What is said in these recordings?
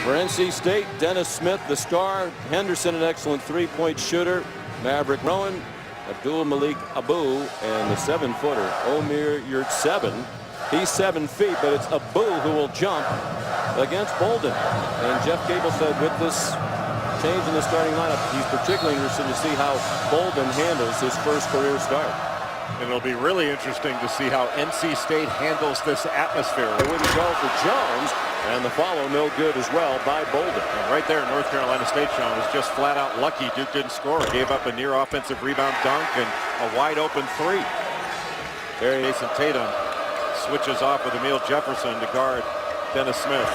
For NC State, Dennis Smith, the star. Henderson, an excellent three-point shooter. Maverick Rowan, Abdul Malik Abu, and the 7-footer, Omer Yurtseven. He's 7 feet, but it's Abu who will jump against Bolden. And Jeff Gable said with this change in the starting lineup, he's particularly interested to see how Bolden handles his first career start. And it'll be really interesting to see how NC State handles this atmosphere. It wouldn't go for Jones, and the follow no good as well by Bolden. And right there, North Carolina State, Sean, was just flat out lucky Duke didn't score. Gave up a near offensive rebound dunk and a wide open three. There, Jason Tatum switches off with Emil Jefferson to guard Dennis Smith.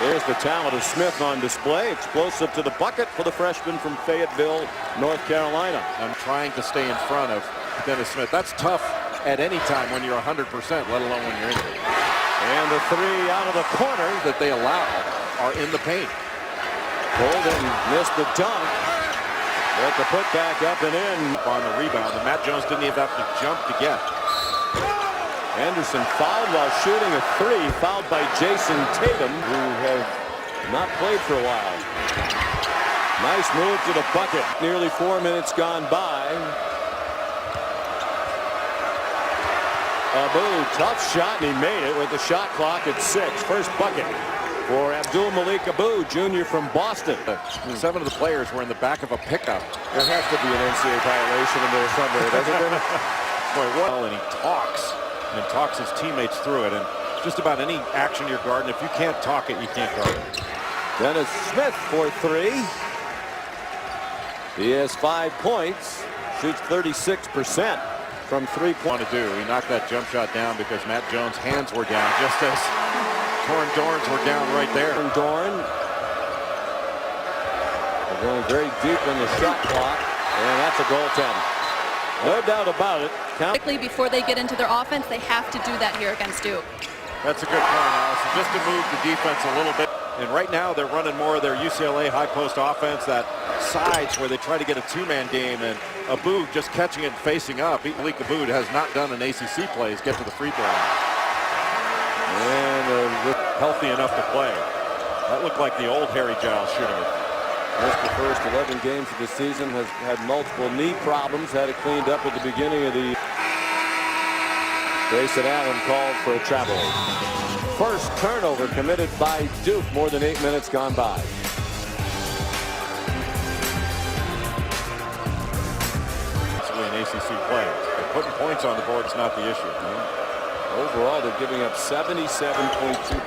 There's the talent of Smith on display. Explosive to the bucket for the freshman from Fayetteville, North Carolina. I'm trying to stay in front of Dennis Smith. That's tough at any time when you're 100%, let alone when you're injured. And the three out of the corner that they allow are in the paint. Bolden missed the dunk. But the putback up and in on the rebound. And Matt Jones didn't even have to jump to get. Anderson fouled while shooting a three, fouled by Jason Tatum, who has not played for a while. Nice move to the bucket. Nearly 4 minutes gone by. Abu, tough shot, and he made it with the shot clock at 6. First bucket for Abdul Malik Abu, junior from Boston. 7 of the players were in the back of a pickup. There has to be an NCAA violation in there somewhere, doesn't there? Boy, what? And he talks his teammates through it. And just about any action you're guarding, if you can't talk it, you can't guard it. Dennis Smith for 3. He has 5 points, shoots 36% from 3-point. To do. He knocked that jump shot down because Matt Jones' hands were down, just as Torin Dorns were down right there. Dorn going very deep in the shot clock, and that's a goaltend. No doubt about it. Quickly before they get into their offense, they have to do that here against Duke. That's a good point, Allison. Just to move the defense a little bit. And right now they're running more of their UCLA high post offense, that sides where they try to get a two-man game, and Abu just catching it and facing up. Malik Abu has not done an ACC plays get to the free throw line. And healthy enough to play. That looked like the old Harry Giles shooting it. Missed the first 11 games of the season, has had multiple knee problems, had it cleaned up at the beginning of the... Grayson Allen called for a travel. First turnover committed by Duke, more than 8 minutes gone by. It's really an ACC play. Putting points on the board is not the issue. Overall, they're giving up 77.2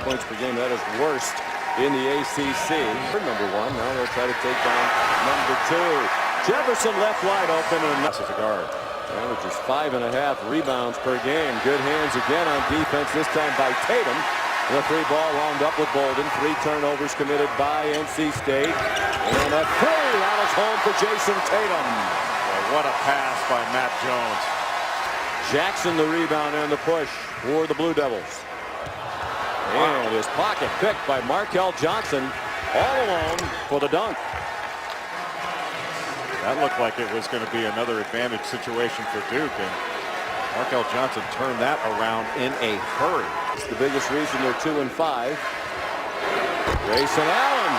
points per game. That is worst in the ACC. Number 1, now they'll try to take down number 2. Jefferson left wide open, and that's a guard. Averages 5.5 rebounds per game. Good hands again on defense, this time by Tatum. The 3 ball wound up with Bolden. 3 turnovers committed by NC State. And a 3 out of home for Jason Tatum. Well, what a pass by Matt Jones. Jackson the rebound and the push for the Blue Devils. And his pocket picked by Markel Johnson, all alone for the dunk. That looked like it was going to be another advantage situation for Duke, and Markel Johnson turned that around in a hurry. It's the biggest reason they're 2-5. Grayson Allen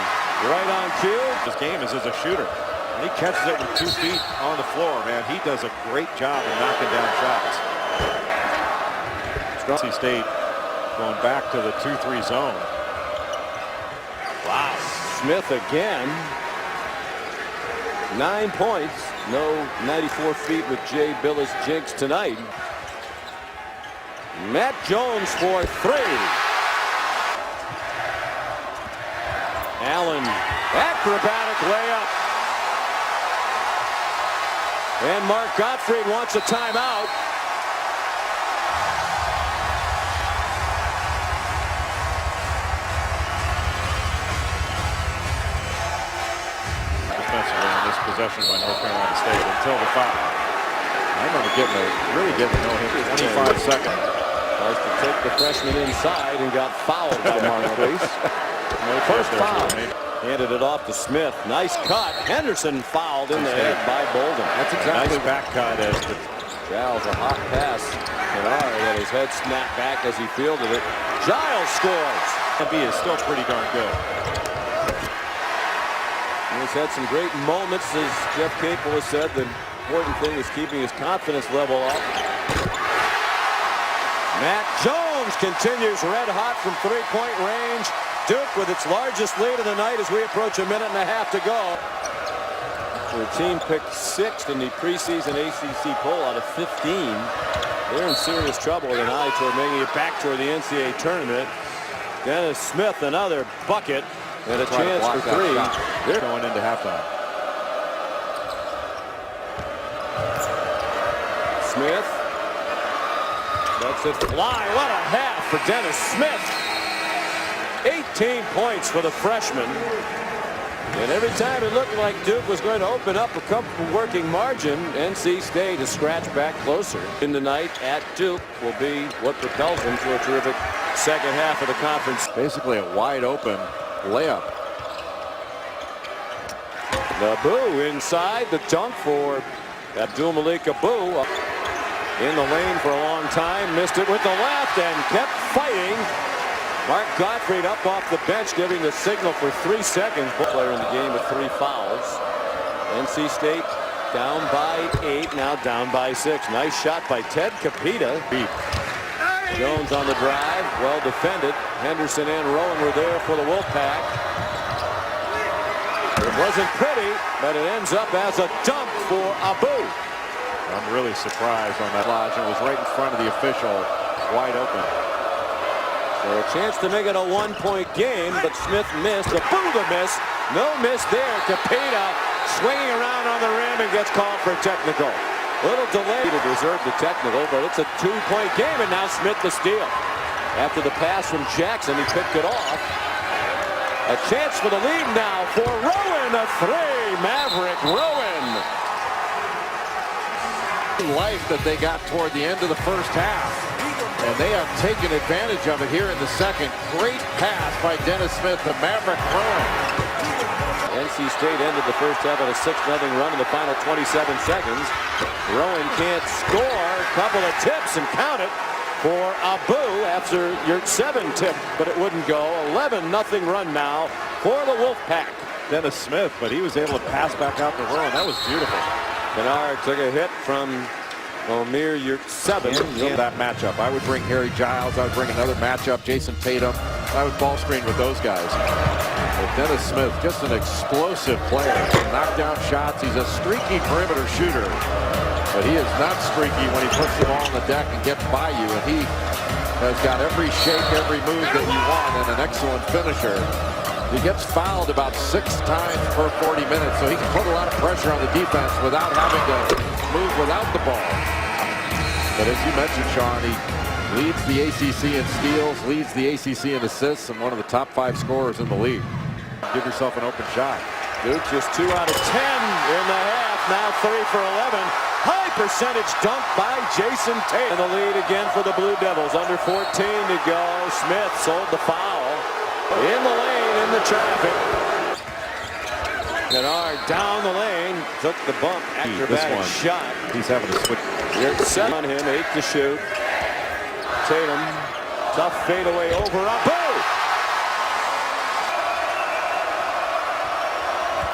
right on cue. His game is as a shooter. And he catches it with 2 feet on the floor, man. He does a great job of knocking down shots. NC State going back to the 2-3 zone. Wow. Smith again. 9 points. No 94 feet with Jay Billis Jinx tonight. Matt Jones for 3. Allen, acrobatic layup. And Mark Gottfried wants a timeout. Defensively in this possession by North Carolina State until the foul. I remember really getting to know him 25 seconds. Tries to take the freshman inside and got fouled by Mark Reese. First foul. Handed it off to Smith. Nice cut. Henderson fouled in the head by Bolden. That's exactly nice back cut. Giles, a hot pass. Kennard had his head snapped back as he fielded it. Giles scores. MB is still pretty darn good. had some great moments, as Jeff Capel has said. The important thing is keeping his confidence level up. Matt Jones continues red hot from three-point range. Duke with its largest lead of the night as we approach a minute and a half to go. The team picked 6th in the preseason ACC poll out of 15. They're in serious trouble with an eye toward making it back toward the NCAA tournament. Dennis Smith, another bucket, and a chance for 3. They're going into halftime. Smith lets it fly. What a half for Dennis Smith. 18 points for the freshman. And every time it looked like Duke was going to open up a comfortable working margin, NC State has scratched back closer. In tonight at Duke will be what propels them to a terrific second half of the conference. Basically a wide open layup. Abou inside, the dunk for Abdul-Malik Abou. In the lane for a long time, missed it with the left and kept fighting. Mark Gottfried up off the bench, giving the signal for 3 seconds. Player in the game with 3 fouls. NC State down by 8, now down by 6. Nice shot by Ted Capita. Jones on the drive, well defended. Henderson and Rowan were there for the Wolfpack. It wasn't pretty, but it ends up as a dunk for Abou. I'm really surprised on that lodge. It was right in front of the official, wide open. So a chance to make it a 1-point game, but Smith missed. Abou the miss. No miss there. Capita swinging around on the rim and gets called for a technical. A little delay to deserve the technical, but it's a 2-point game, and now Smith the steal. After the pass from Jackson, he picked it off. A chance for the lead now for Rowan. A 3. Maverick Rowan. Life that they got toward the end of the first half. And they have taken advantage of it here in the second. Great pass by Dennis Smith to Maverick Rowan. NC State ended the first half at a 6-0 run in the final 27 seconds. Rowan can't score. A couple of tips and count it for Abou after your 7 tip, but it wouldn't go. 11-0 run now for the Wolfpack. Dennis Smith, but he was able to pass back out to Rowan. That was beautiful. Kennard took a hit from Omer Yurtseven. That matchup. I would bring Harry Giles. I would bring another matchup, Jason Tatum. I would ball screen with those guys. But Dennis Smith, just an explosive player. Knock down shots. He's a streaky perimeter shooter. But he is not streaky when he puts the ball on the deck and gets by you. And he has got every shake, every move that you want, and an excellent finisher. He gets fouled about 6 times per 40 minutes, so he can put a lot of pressure on the defense without having to move without the ball. But as you mentioned, Sean, he leads the ACC in steals, leads the ACC in assists, and one of the top 5 scorers in the league. Give yourself an open shot. Duke just 2 out of 10 in the half. Now 3 for 11. High percentage dunk by Jason Tate. And the lead again for the Blue Devils. Under 14 to go. Smith sold the foul. In the lane, in the traffic. Kennard down the lane. Took the bump. Acrobatic shot. He's having to switch. Here's 7 on him. 8 to shoot. Tatum. Tough fadeaway over Abou.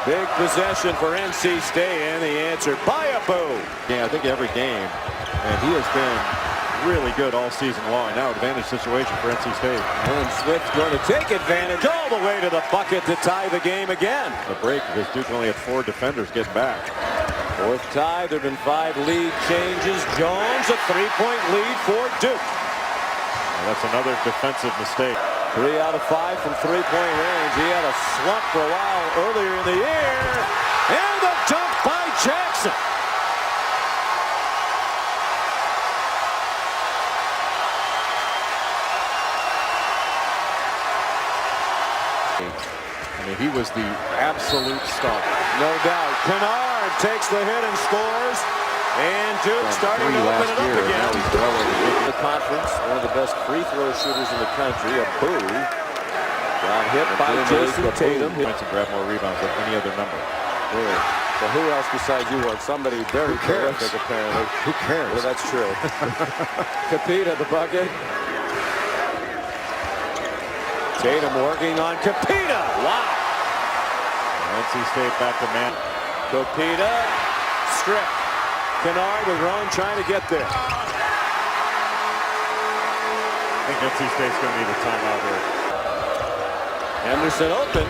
Big possession for NC State, and the answer by Abou. Yeah, I think every game, and he has been really good all season long. Now advantage situation for NC State. And Swift's going to take advantage all the way to the bucket to tie the game again. The break because Duke only had 4 defenders getting back. 4th tie. There have been 5 lead changes. Jones a 3-point lead for Duke. And that's another defensive mistake. 3 out of 5 from 3-point range. He had a slump for a while earlier in the year. And the dunk by Jackson. I mean, he was the absolute star. No doubt. Kennard takes the hit and scores. And Duke starting to open it up again. The conference, one of the best free throw shooters in the country. Abou got hit by Jason Tatum. Points and grab more rebounds than any other number. Really? Well, who else besides you want somebody very terrific, apparently? Who cares? Well, that's true. Capita, the bucket. Tatum working on Capita. Wow. NC State back to man. Copita stripped. Kennard with Rowan trying to get there. I think NC State's going to need a timeout here. Henderson open.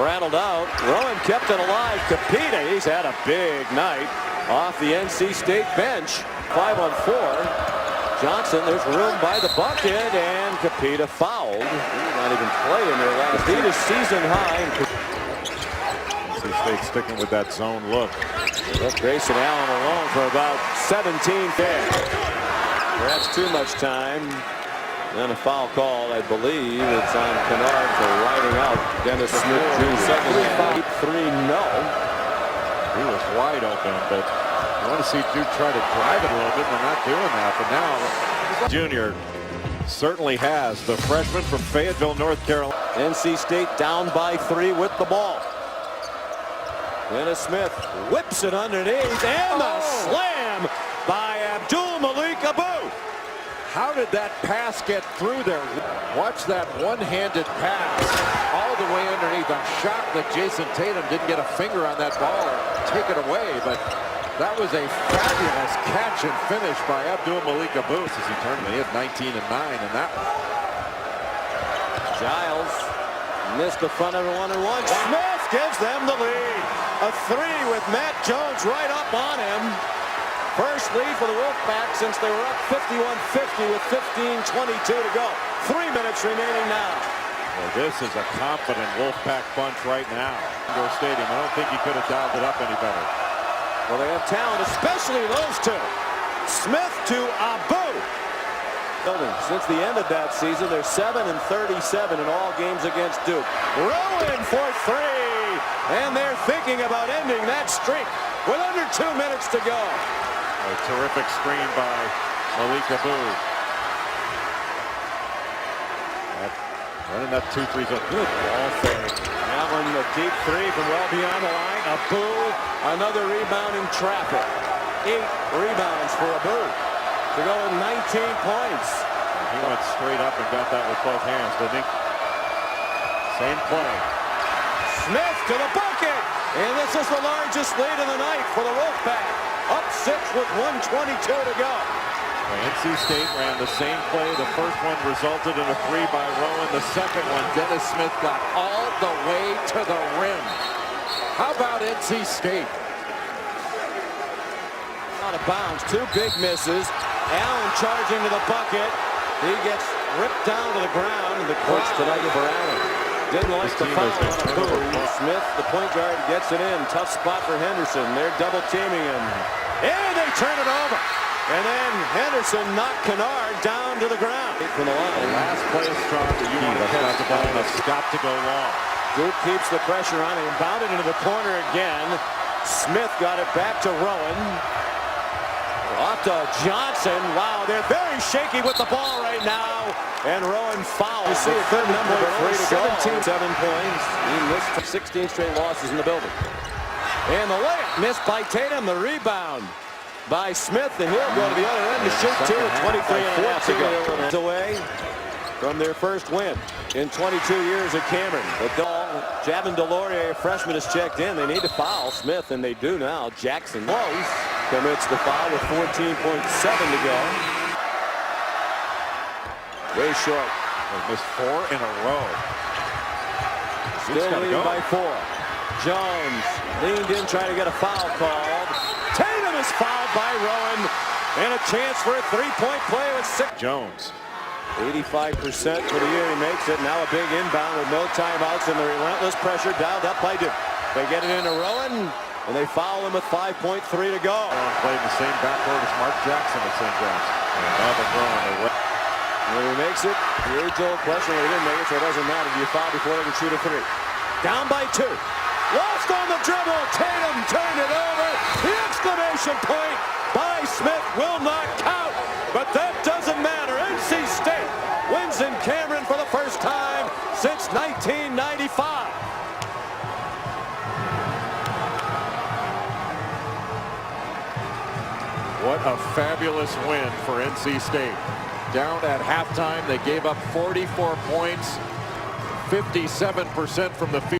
Rattled out. Rowan kept it alive. Copita, he's had a big night off the NC State bench. 5-on-4. Johnson, there's room by the bucket, and Copita fouled. He did not even play in there last. Copita's season high. NC State sticking with that zone look. Left Grayson Allen alone for about 17 there. Perhaps too much time. Then a foul call, I believe. It's on Kennard for riding out Dennis Smith Jr. 3-0. He was wide open, but you want to see Duke try to drive it a little bit. They're not doing that, but now Junior certainly has. The freshman from Fayetteville, North Carolina. NC State down by 3 with the ball. Dennis Smith whips it underneath, and the slam by Abdul Malik Abu. How did that pass get through there? Watch that one-handed pass all the way underneath. I'm shocked that Jason Tatum didn't get a finger on that ball or take it away, but that was a fabulous catch and finish by Abdul Malik Abu. As he turned, he had 19 and 9 in that one. Giles missed the front of the 1-and-1. Smith gives them the lead. A 3 with Matt Jones right up on him. First lead for the Wolfpack since they were up 51-50 with 15:22 to go. 3 minutes remaining now. Well, this is a confident Wolfpack bunch right now. Indoor Stadium. I don't think he could have dialed it up any better. Well, they have talent, especially those two. Smith to Abu. Since the end of that season, they're 7-37 in all games against Duke. Rowan for 3, and they're thinking about ending that streak with under 2 minutes to go. A terrific screen by Malik Abu. Running that 2-3 zone. Good ball fake. Allen, a deep 3 from well beyond the line. Abu, another rebound in traffic. 8 rebounds for Abu to go 19 points. He went straight up and got that with both hands, didn't he? Same play. Smith to the bucket, and this is the largest lead of the night for the Wolfpack. Up 6 with 1:22 to go. NC State ran the same play. The first one resulted in a 3 by Rowan. The second one, Dennis Smith got all the way to the rim. How about NC State? Out of bounds, 2 big misses. Allen charging to the bucket. He gets ripped down to the ground. The courts tonight for Allen. Didn't like the foul on Abu. Smith, the point guard, gets it in. Tough spot for Henderson. They're double teaming him. And they turn it over. And then Henderson knocked Kennard down to the ground. From the line. The last play is strong. You want to catch the ball. It's got to go long. Duke keeps the pressure on. They bounded into the corner again. Smith got it back to Rowan. Off to Johnson. Wow, they're very shaky with the ball right now. And Rowan fouls. You see a third number 3 to go. 7 points. He missed 16 straight losses in the building. And the layup missed by Tatum. The rebound by Smith. And he'll go to the other end to shoot 2 at 23.5 to go. Away from their first win in 22 years at Cameron. But Javin DeLaurier, a freshman, has checked in. They need to foul Smith, and they do now. Jackson Close commits the foul with 14.7 to go. Way short. They missed 4 in a row. Still leading by 4. Jones leaned in trying to get a foul called. Tatum is fouled by Rowan. And a chance for a 3-point play with 6. Jones. 85% for the year. He makes it. Now a big inbound with no timeouts and the relentless pressure dialed up by Duke. They get it into Rowan, and they foul him with 5.3 to go. Played the same backcourt as Mark Jackson at St. John's. And now they're throwing. When he makes it, the age-old question, well, he didn't make it, so it doesn't matter. Do you foul before they can shoot a 3? Down by 2. Lost on the dribble. Tatum turned it over. The exclamation point by Smith will not count, but that doesn't matter. NC State wins in Cameron for the first time since 1995. What a fabulous win for NC State. Down at halftime, they gave up 44 points, 57% from the field.